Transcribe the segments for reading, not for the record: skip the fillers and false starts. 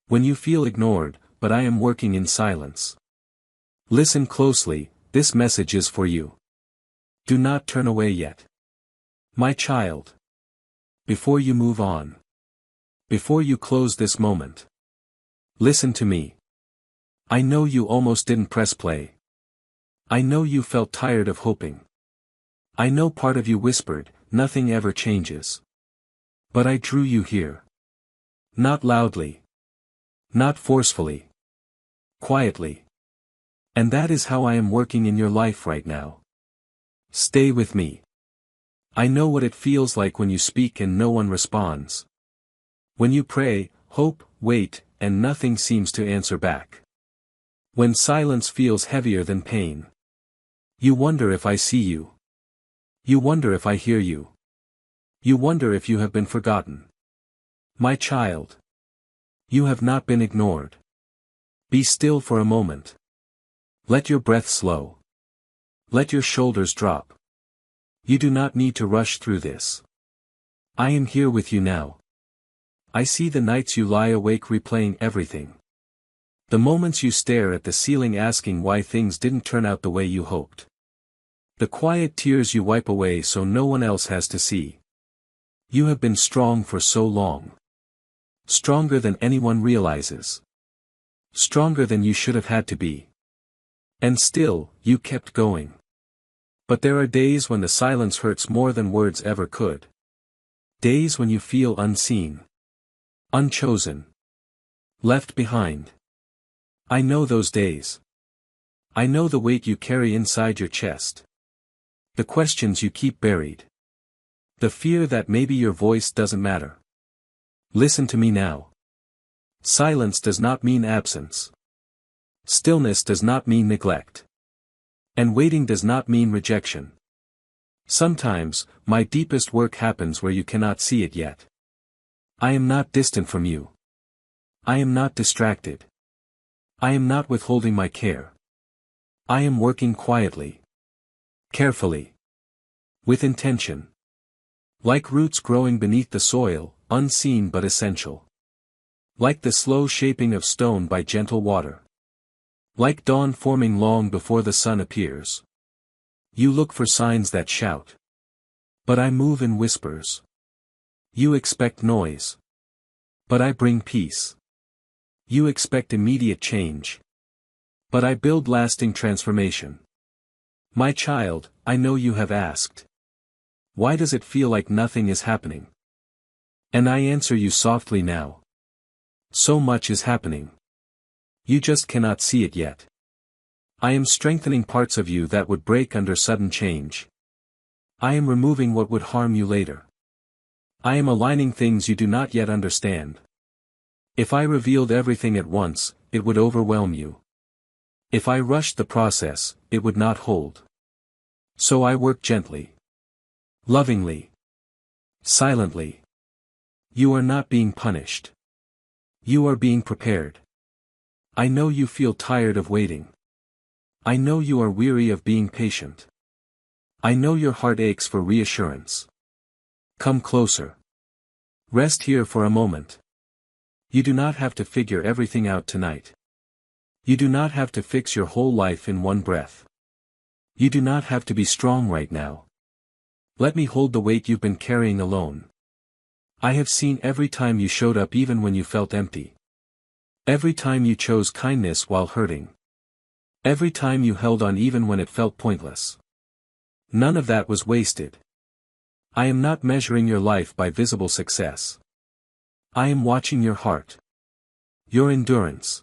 When you feel ignored, but I am working in silence. Listen closely, this message is for you. Do not turn away yet. My child. Before you move on. Before you close this moment. Listen to me. I know you almost didn't press play. I know you felt tired of hoping. I know part of you whispered, nothing ever changes. But I drew you here. Not loudly. Not forcefully. Quietly. And that is how I am working in your life right now. Stay with me. I know what it feels like when you speak and no one responds. When you pray, hope, wait, and nothing seems to answer back. When silence feels heavier than pain. You wonder if I see you. You wonder if I hear you. You wonder if you have been forgotten. My child. You have not been ignored. Be still for a moment. Let your breath slow. Let your shoulders drop. You do not need to rush through this. I am here with you now. I see the nights you lie awake replaying everything. The moments you stare at the ceiling asking why things didn't turn out the way you hoped. The quiet tears you wipe away so no one else has to see. You have been strong for so long. Stronger than anyone realizes. Stronger than you should have had to be. And still, you kept going. But there are days when the silence hurts more than words ever could. Days when you feel unseen. Unchosen. Left behind. I know those days. I know the weight you carry inside your chest. The questions you keep buried. The fear that maybe your voice doesn't matter. Listen to me now. Silence does not mean absence. Stillness does not mean neglect. And waiting does not mean rejection. Sometimes, my deepest work happens where you cannot see it yet. I am not distant from you. I am not distracted. I am not withholding my care. I am working quietly. Carefully. With intention. Like roots growing beneath the soil, unseen but essential. Like the slow shaping of stone by gentle water. Like dawn forming long before the sun appears. You look for signs that shout. But I move in whispers. You expect noise. But I bring peace. You expect immediate change. But I build lasting transformation. My child, I know you have asked. Why does it feel like nothing is happening? And I answer you softly now. So much is happening. You just cannot see it yet. I am strengthening parts of you that would break under sudden change. I am removing what would harm you later. I am aligning things you do not yet understand. If I revealed everything at once, it would overwhelm you. If I rushed the process, it would not hold. So I work gently. Lovingly. Silently. You are not being punished. You are being prepared. I know you feel tired of waiting. I know you are weary of being patient. I know your heart aches for reassurance. Come closer. Rest here for a moment. You do not have to figure everything out tonight. You do not have to fix your whole life in one breath. You do not have to be strong right now. Let me hold the weight you've been carrying alone. I have seen every time you showed up even when you felt empty. Every time you chose kindness while hurting. Every time you held on even when it felt pointless. None of that was wasted. I am not measuring your life by visible success. I am watching your heart. Your endurance.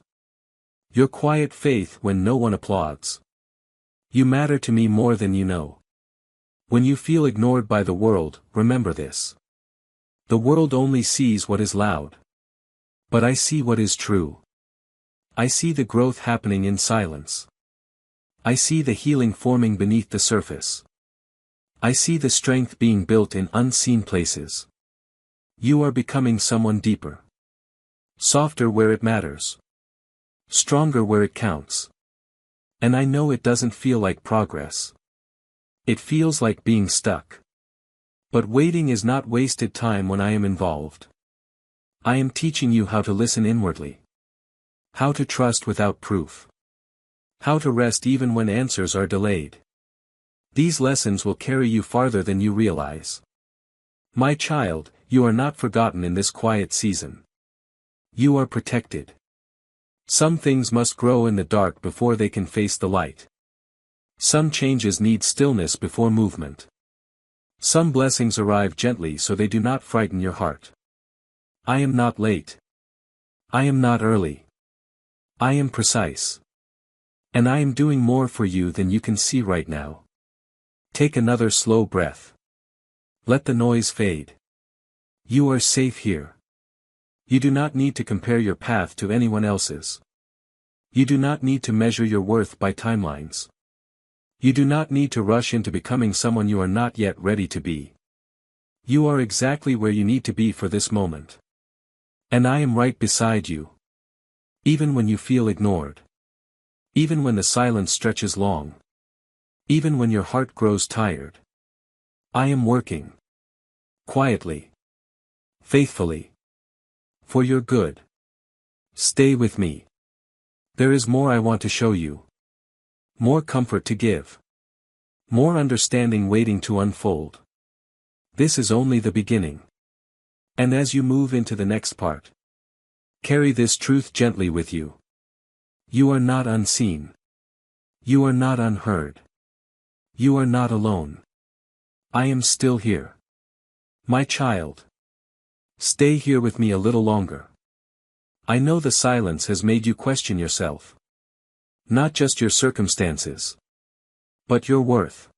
Your quiet faith when no one applauds. You matter to me more than you know. When you feel ignored by the world, remember this. The world only sees what is loud. But I see what is true. I see the growth happening in silence. I see the healing forming beneath the surface. I see the strength being built in unseen places. You are becoming someone deeper. Softer where it matters. Stronger where it counts. And I know it doesn't feel like progress. It feels like being stuck. But waiting is not wasted time when I am involved. I am teaching you how to listen inwardly. How to trust without proof. How to rest even when answers are delayed. These lessons will carry you farther than you realize. My child, you are not forgotten in this quiet season. You are protected. Some things must grow in the dark before they can face the light. Some changes need stillness before movement. Some blessings arrive gently so they do not frighten your heart. I am not late. I am not early. I am precise. And I am doing more for you than you can see right now. Take another slow breath. Let the noise fade. You are safe here. You do not need to compare your path to anyone else's. You do not need to measure your worth by timelines. You do not need to rush into becoming someone you are not yet ready to be. You are exactly where you need to be for this moment. And I am right beside you. Even when you feel ignored. Even when the silence stretches long. Even when your heart grows tired. I am working. Quietly. Faithfully. For your good. Stay with me. There is more I want to show you. More comfort to give. More understanding waiting to unfold. This is only the beginning. And as you move into the next part, carry this truth gently with you. You are not unseen. You are not unheard. You are not alone. I am still here. My child. Stay here with me a little longer. I know the silence has made you question yourself. Not just your circumstances. But your worth.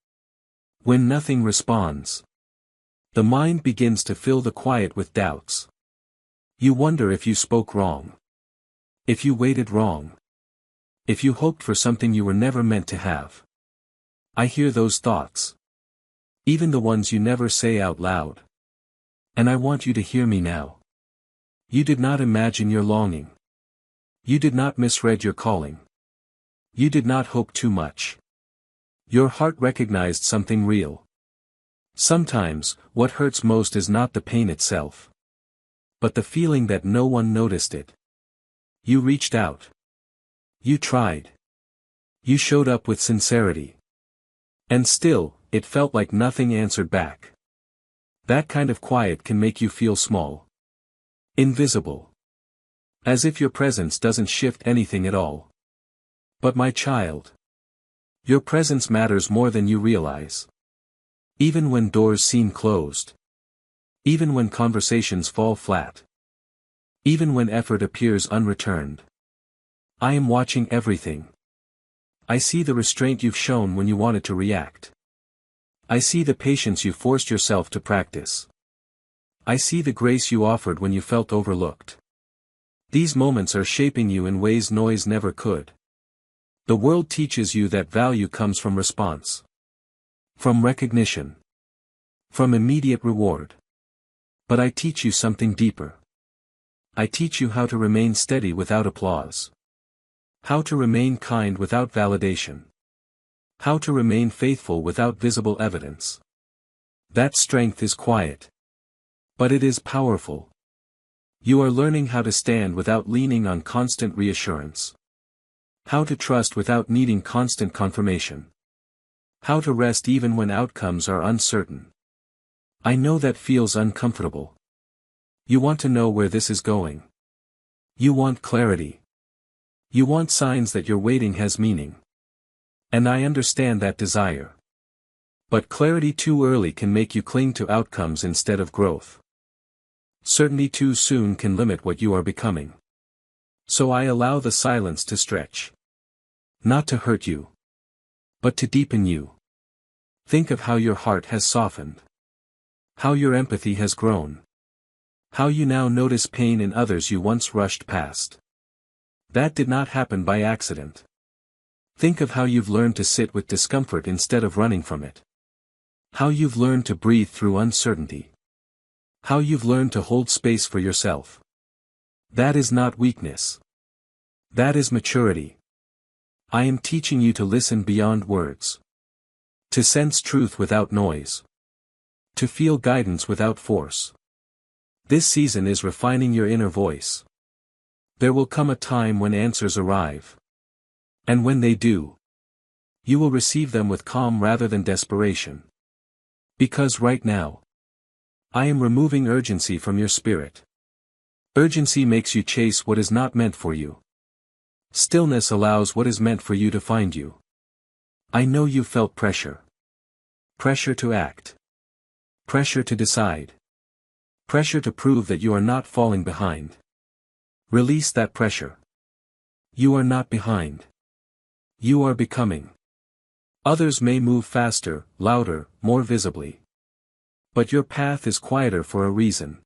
When nothing responds, the mind begins to fill the quiet with doubts. You wonder if you spoke wrong. If you waited wrong. If you hoped for something you were never meant to have. I hear those thoughts. Even the ones you never say out loud. And I want you to hear me now. You did not imagine your longing. You did not misread your calling. You did not hope too much. Your heart recognized something real. Sometimes, what hurts most is not the pain itself, but the feeling that no one noticed it. You reached out. You tried. You showed up with sincerity. And still, it felt like nothing answered back. That kind of quiet can make you feel small. Invisible. As if your presence doesn't shift anything at all. But my child. Your presence matters more than you realize. Even when doors seem closed. Even when conversations fall flat. Even when effort appears unreturned. I am watching everything. I see the restraint you've shown when you wanted to react. I see the patience you forced yourself to practice. I see the grace you offered when you felt overlooked. These moments are shaping you in ways noise never could. The world teaches you that value comes from response. From recognition. From immediate reward. But I teach you something deeper. I teach you how to remain steady without applause. How to remain kind without validation. How to remain faithful without visible evidence. That strength is quiet. But it is powerful. You are learning how to stand without leaning on constant reassurance. How to trust without needing constant confirmation. How to rest even when outcomes are uncertain. I know that feels uncomfortable. You want to know where this is going. You want clarity. You want signs that your waiting has meaning. And I understand that desire. But clarity too early can make you cling to outcomes instead of growth. Certainty too soon can limit what you are becoming. So I allow the silence to stretch. Not to hurt you. But to deepen you. Think of how your heart has softened. How your empathy has grown. How you now notice pain in others you once rushed past. That did not happen by accident. Think of how you've learned to sit with discomfort instead of running from it. How you've learned to breathe through uncertainty. How you've learned to hold space for yourself. That is not weakness. That is maturity. I am teaching you to listen beyond words. To sense truth without noise. To feel guidance without force. This season is refining your inner voice. There will come a time when answers arrive. And when they do, you will receive them with calm rather than desperation. Because right now, I am removing urgency from your spirit. Urgency makes you chase what is not meant for you. Stillness allows what is meant for you to find you. I know you felt pressure. Pressure to act. Pressure to decide. Pressure to prove that you are not falling behind. Release that pressure. You are not behind. You are becoming. Others may move faster, louder, more visibly. But your path is quieter for a reason.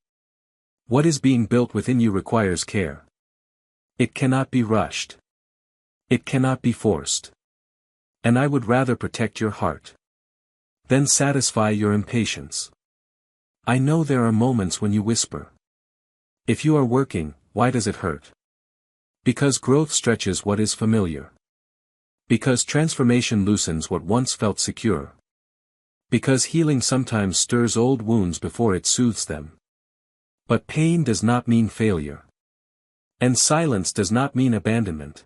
What is being built within you requires care. It cannot be rushed. It cannot be forced. And I would rather protect your heart than satisfy your impatience. I know there are moments when you whisper. If you are working, why does it hurt? Because growth stretches what is familiar. Because transformation loosens what once felt secure. Because healing sometimes stirs old wounds before it soothes them. But pain does not mean failure. And silence does not mean abandonment.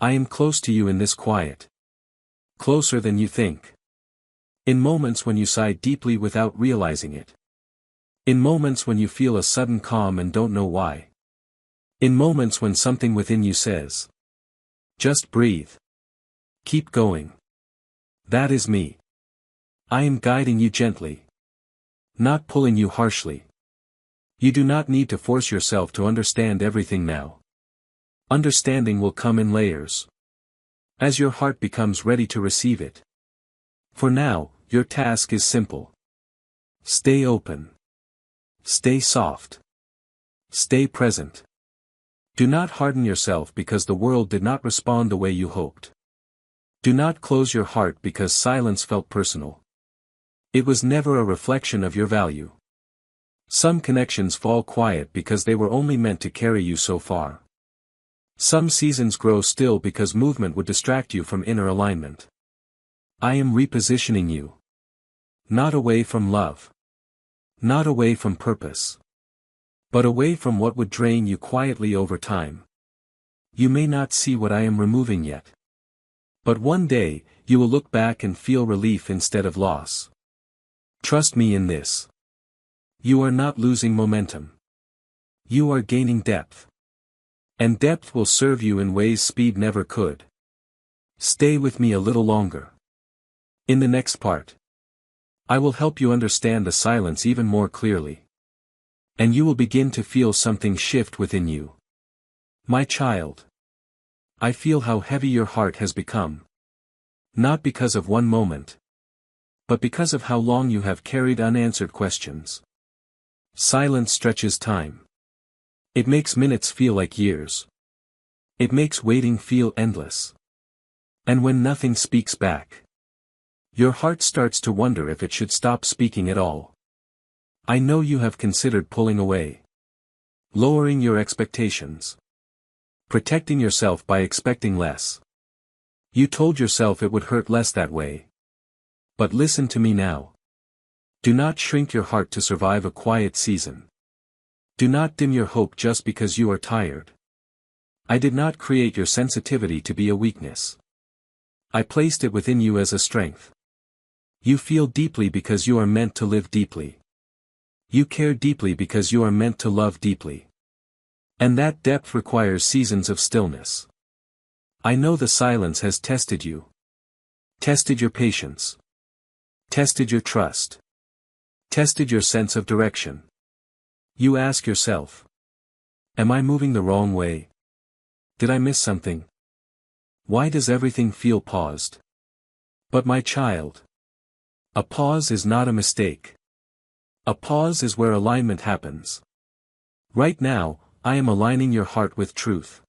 I am close to you in this quiet. Closer than you think. In moments when you sigh deeply without realizing it. In moments when you feel a sudden calm and don't know why. In moments when something within you says, just breathe. Keep going. That is me. I am guiding you gently. Not pulling you harshly. You do not need to force yourself to understand everything now. Understanding will come in layers. As your heart becomes ready to receive it. For now, your task is simple. Stay open. Stay soft. Stay present. Do not harden yourself because the world did not respond the way you hoped. Do not close your heart because silence felt personal. It was never a reflection of your value. Some connections fall quiet because they were only meant to carry you so far. Some seasons grow still because movement would distract you from inner alignment. I am repositioning you. Not away from love. Not away from purpose. But away from what would drain you quietly over time. You may not see what I am removing yet. But one day, you will look back and feel relief instead of loss. Trust me in this. You are not losing momentum. You are gaining depth. And depth will serve you in ways speed never could. Stay with me a little longer. In the next part, I will help you understand the silence even more clearly. And you will begin to feel something shift within you. My child. I feel how heavy your heart has become. Not because of one moment. But because of how long you have carried unanswered questions. Silence stretches time. It makes minutes feel like years. It makes waiting feel endless. And when nothing speaks back, your heart starts to wonder if it should stop speaking at all. I know you have considered pulling away. Lowering your expectations. Protecting yourself by expecting less. You told yourself it would hurt less that way. But listen to me now. Do not shrink your heart to survive a quiet season. Do not dim your hope just because you are tired. I did not create your sensitivity to be a weakness. I placed it within you as a strength. You feel deeply because you are meant to live deeply. You care deeply because you are meant to love deeply. And that depth requires seasons of stillness. I know the silence has tested you. Tested your patience. Tested your trust. Tested your sense of direction. You ask yourself. Am I moving the wrong way? Did I miss something? Why does everything feel paused? But my child. A pause is not a mistake. A pause is where alignment happens. Right now, I am aligning your heart with truth.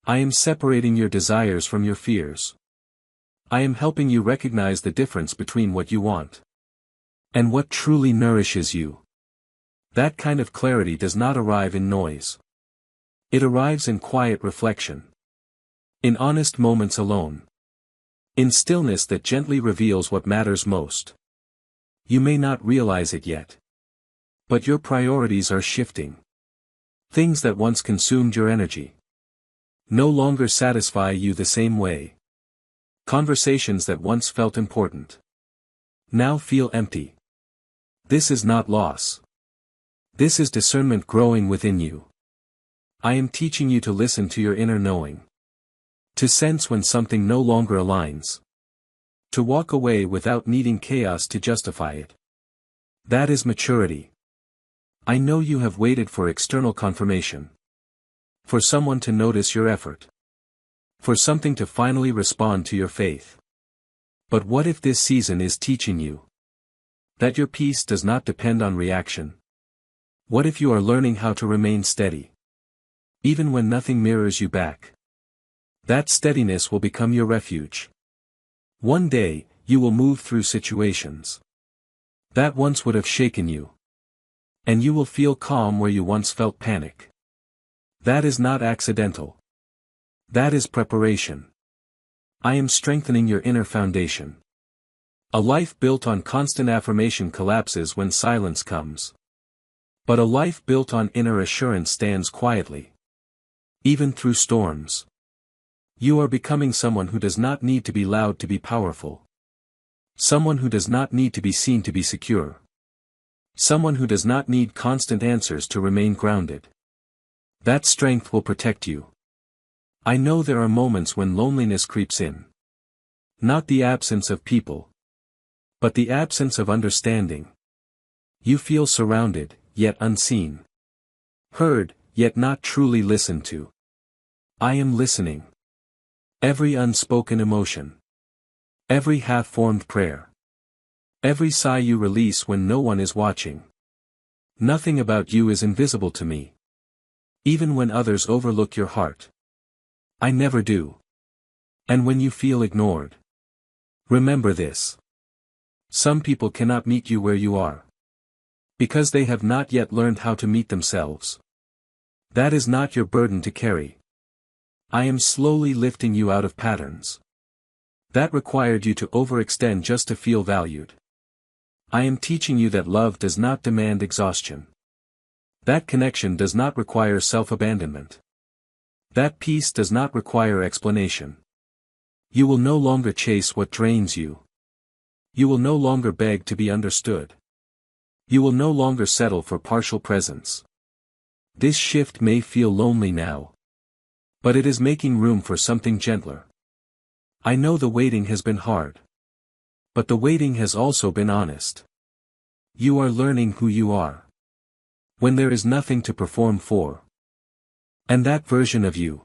I am separating your desires from your fears. I am helping you recognize the difference between what you want and what truly nourishes you. That kind of clarity does not arrive in noise. It arrives in quiet reflection. In honest moments alone. In stillness that gently reveals what matters most. You may not realize it yet. But your priorities are shifting. Things that once consumed your energy no longer satisfy you the same way. Conversations that once felt important now feel empty. This is not loss. This is discernment growing within you. I am teaching you to listen to your inner knowing. To sense when something no longer aligns. To walk away without needing chaos to justify it. That is maturity. I know you have waited for external confirmation. For someone to notice your effort. For something to finally respond to your faith. But what if this season is teaching you that your peace does not depend on reaction? What if you are learning how to remain steady, even when nothing mirrors you back? That steadiness will become your refuge. One day, you will move through situations that once would have shaken you. And you will feel calm where you once felt panic. That is not accidental. That is preparation. I am strengthening your inner foundation. A life built on constant affirmation collapses when silence comes. But a life built on inner assurance stands quietly. Even through storms. You are becoming someone who does not need to be loud to be powerful. Someone who does not need to be seen to be secure. Someone who does not need constant answers to remain grounded. That strength will protect you. I know there are moments when loneliness creeps in. Not the absence of people, but the absence of understanding. You feel surrounded, yet unseen. Heard, yet not truly listened to. I am listening. Every unspoken emotion. Every half-formed prayer. Every sigh you release when no one is watching. Nothing about you is invisible to me. Even when others overlook your heart. I never do. And when you feel ignored, remember this. Some people cannot meet you where you are. Because they have not yet learned how to meet themselves. That is not your burden to carry. I am slowly lifting you out of patterns that required you to overextend just to feel valued. I am teaching you that love does not demand exhaustion. That connection does not require self-abandonment. That peace does not require explanation. You will no longer chase what drains you. You will no longer beg to be understood. You will no longer settle for partial presence. This shift may feel lonely now. But it is making room for something gentler. I know the waiting has been hard. But the waiting has also been honest. You are learning who you are. When there is nothing to perform for. And that version of you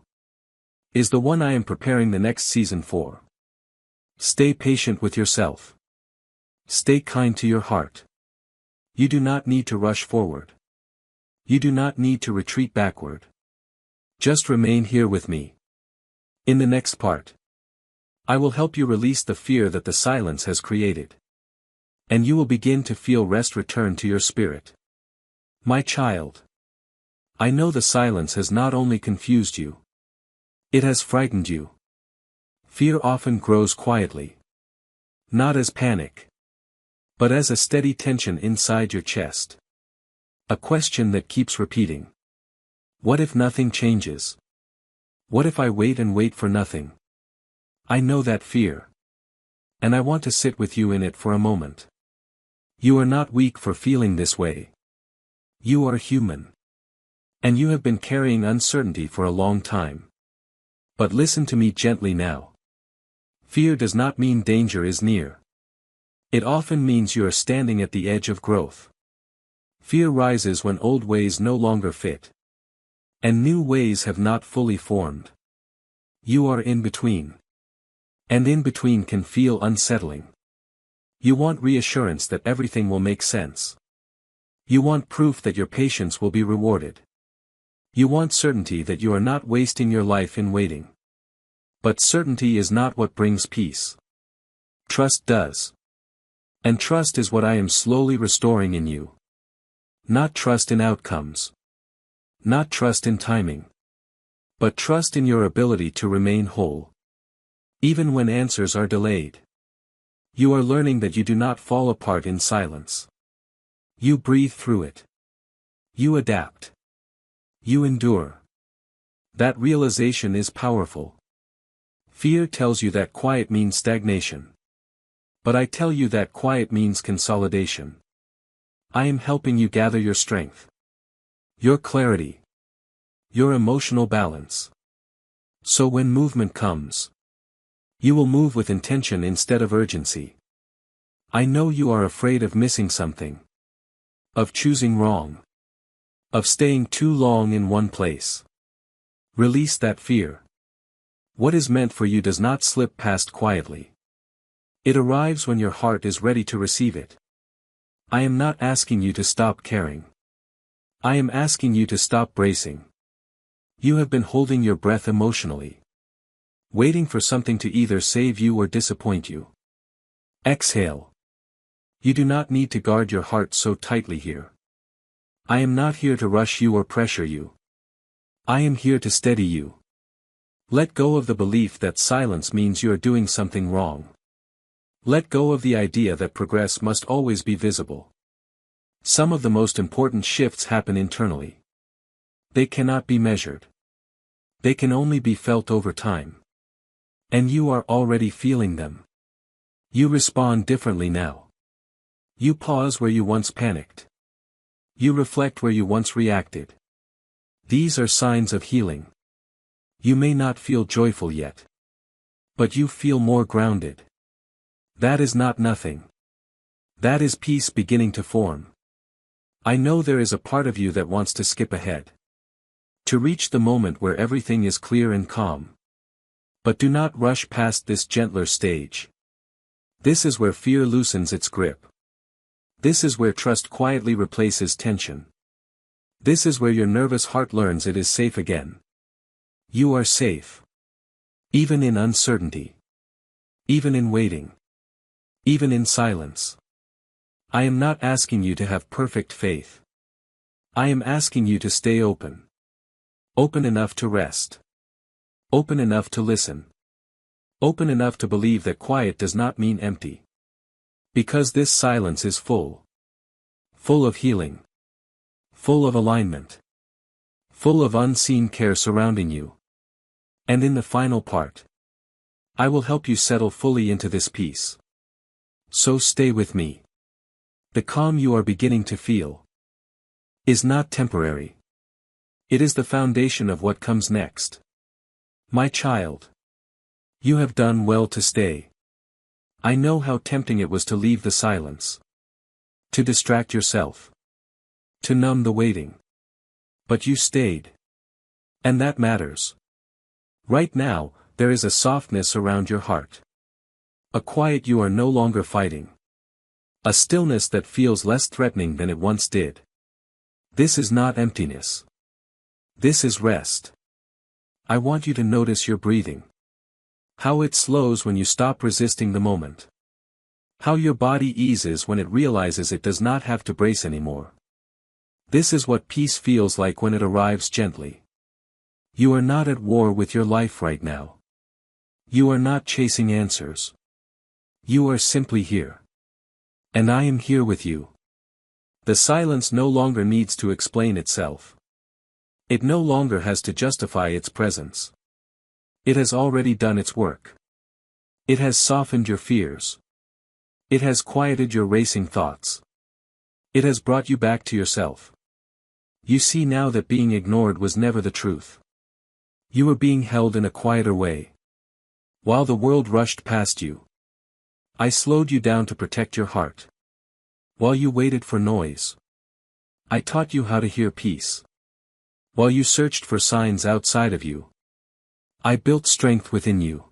is the one I am preparing the next season for. Stay patient with yourself. Stay kind to your heart. You do not need to rush forward. You do not need to retreat backward. Just remain here with me. In the next part, I will help you release the fear that the silence has created. And you will begin to feel rest return to your spirit. My child. I know the silence has not only confused you. It has frightened you. Fear often grows quietly. Not as panic. But as a steady tension inside your chest. A question that keeps repeating. What if nothing changes? What if I wait and wait for nothing? I know that fear. And I want to sit with you in it for a moment. You are not weak for feeling this way. You are human. And you have been carrying uncertainty for a long time. But listen to me gently now. Fear does not mean danger is near. It often means you are standing at the edge of growth. Fear rises when old ways no longer fit. And new ways have not fully formed. You are in between. And in between can feel unsettling. You want reassurance that everything will make sense. You want proof that your patience will be rewarded. You want certainty that you are not wasting your life in waiting. But certainty is not what brings peace. Trust does. And trust is what I am slowly restoring in you. Not trust in outcomes. Not trust in timing. But trust in your ability to remain whole. Even when answers are delayed. You are learning that you do not fall apart in silence. You breathe through it. You adapt. You endure. That realization is powerful. Fear tells you that quiet means stagnation. But I tell you that quiet means consolidation. I am helping you gather your strength, your clarity, your emotional balance. So when movement comes, you will move with intention instead of urgency. I know you are afraid of missing something, of choosing wrong, of staying too long in one place. Release that fear. What is meant for you does not slip past quietly. It arrives when your heart is ready to receive it. I am not asking you to stop caring. I am asking you to stop bracing. You have been holding your breath emotionally, waiting for something to either save you or disappoint you. Exhale. You do not need to guard your heart so tightly here. I am not here to rush you or pressure you. I am here to steady you. Let go of the belief that silence means you are doing something wrong. Let go of the idea that progress must always be visible. Some of the most important shifts happen internally. They cannot be measured. They can only be felt over time. And you are already feeling them. You respond differently now. You pause where you once panicked. You reflect where you once reacted. These are signs of healing. You may not feel joyful yet. But you feel more grounded. That is not nothing. That is peace beginning to form. I know there is a part of you that wants to skip ahead, to reach the moment where everything is clear and calm. But do not rush past this gentler stage. This is where fear loosens its grip. This is where trust quietly replaces tension. This is where your nervous heart learns it is safe again. You are safe. Even in uncertainty. Even in waiting. Even in silence. I am not asking you to have perfect faith. I am asking you to stay open. Open enough to rest. Open enough to listen. Open enough to believe that quiet does not mean empty. Because this silence is full. Full of healing. Full of alignment. Full of unseen care surrounding you. And in the final part, I will help you settle fully into this peace. So stay with me. The calm you are beginning to feel is not temporary. It is the foundation of what comes next. My child, you have done well to stay. I know how tempting it was to leave the silence, to distract yourself, to numb the waiting. But you stayed. And that matters. Right now, there is a softness around your heart. A quiet you are no longer fighting. A stillness that feels less threatening than it once did. This is not emptiness. This is rest. I want you to notice your breathing. How it slows when you stop resisting the moment. How your body eases when it realizes it does not have to brace anymore. This is what peace feels like when it arrives gently. You are not at war with your life right now. You are not chasing answers. You are simply here. And I am here with you. The silence no longer needs to explain itself. It no longer has to justify its presence. It has already done its work. It has softened your fears. It has quieted your racing thoughts. It has brought you back to yourself. You see now that being ignored was never the truth. You were being held in a quieter way. While the world rushed past you, I slowed you down to protect your heart. While you waited for noise, I taught you how to hear peace. While you searched for signs outside of you, I built strength within you.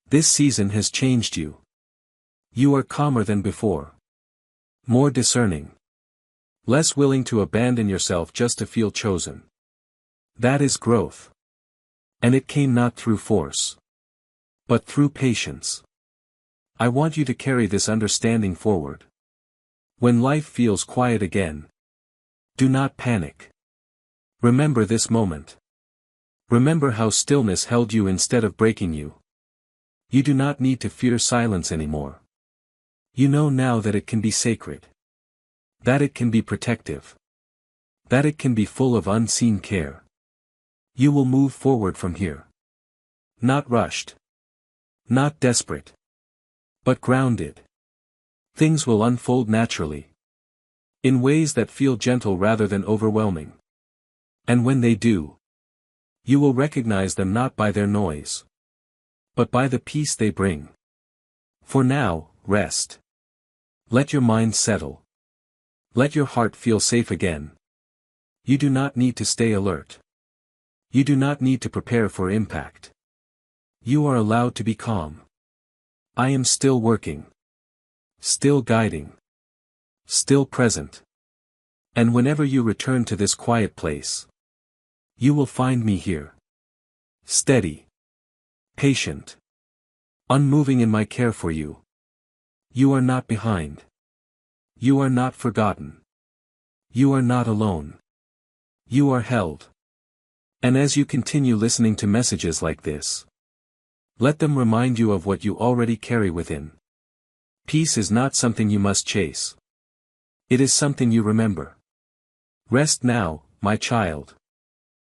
This season has changed you. You are calmer than before. More discerning. Less willing to abandon yourself just to feel chosen. That is growth. And it came not through force, but through patience. I want you to carry this understanding forward. When life feels quiet again, do not panic. Remember this moment. Remember how stillness held you instead of breaking you. You do not need to fear silence anymore. You know now that it can be sacred. That it can be protective. That it can be full of unseen care. You will move forward from here. Not rushed. Not desperate. But grounded. Things will unfold naturally. In ways that feel gentle rather than overwhelming. And when they do, you will recognize them not by their noise, but by the peace they bring. For now, rest. Let your mind settle. Let your heart feel safe again. You do not need to stay alert. You do not need to prepare for impact. You are allowed to be calm. I am still working. Still guiding. Still present. And whenever you return to this quiet place, you will find me here. Steady. Patient. Unmoving in my care for you. You are not behind. You are not forgotten. You are not alone. You are held. And as you continue listening to messages like this, let them remind you of what you already carry within. Peace is not something you must chase. It is something you remember. Rest now, my child.